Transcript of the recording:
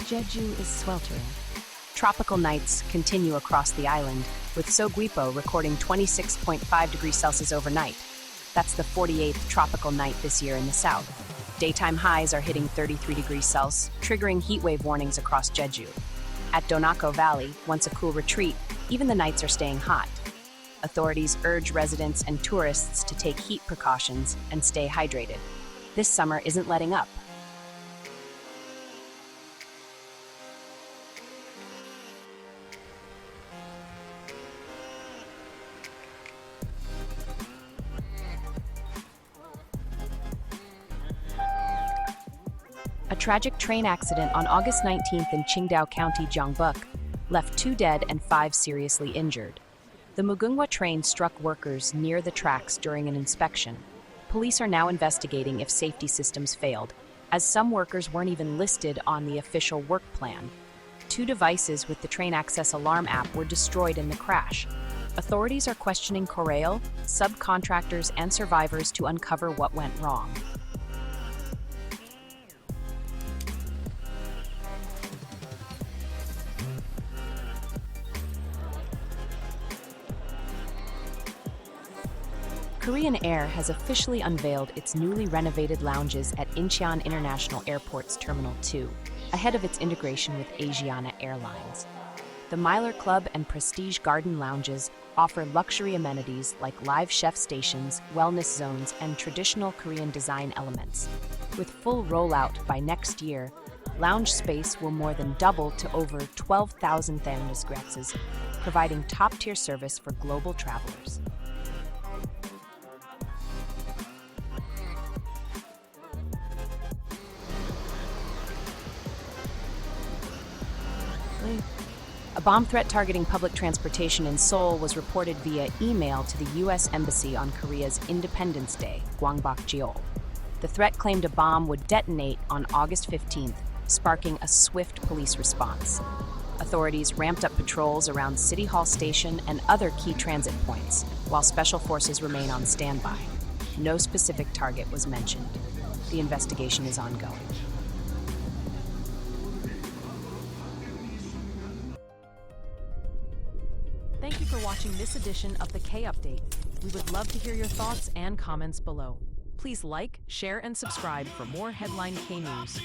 Jeju is sweltering. Tropical nights continue across the island, with Seoul recording 26.5 degrees Celsius overnight. That's the 48th tropical night this year in the south. Daytime highs are hitting 33 degrees Celsius, triggering heatwave warnings across Jeju. At Donako Valley, once a cool retreat, even the nights are staying hot. Authorities urge residents and tourists to take heat precautions and stay hydrated. This summer isn't letting up. A tragic train accident on August 19th in Qingdao County, Gyeongbuk, left 2 dead and 5 seriously injured. The Mugunghwa train struck workers near the tracks during an inspection. Police are now investigating if safety systems failed, as some workers weren't even listed on the official work plan. 2 devices with the train access alarm app were destroyed in the crash. Authorities are questioning Korail, subcontractors, and survivors to uncover what went wrong. Korean Air has officially unveiled its newly renovated lounges at Incheon International Airport's Terminal 2, ahead of its integration with Asiana Airlines. The Myler Club and Prestige Garden lounges offer luxury amenities like live chef stations, wellness zones, and traditional Korean design elements. With full rollout by next year, lounge space will more than double to over 12,000 thermosgrexes, providing top-tier service for global travelers. A bomb threat targeting public transportation in Seoul was reported via email to the U.S. Embassy on Korea's Independence Day, Gwangbok-jeol. The threat claimed a bomb would detonate on August 15th, sparking a swift police response. Authorities ramped up patrols around City Hall Station and other key transit points, while special forces remain on standby. No specific target was mentioned. The investigation is ongoing. Thank you for watching this edition of the K Update. We would love to hear your thoughts and comments below. Please like, share, and subscribe for more headline K news.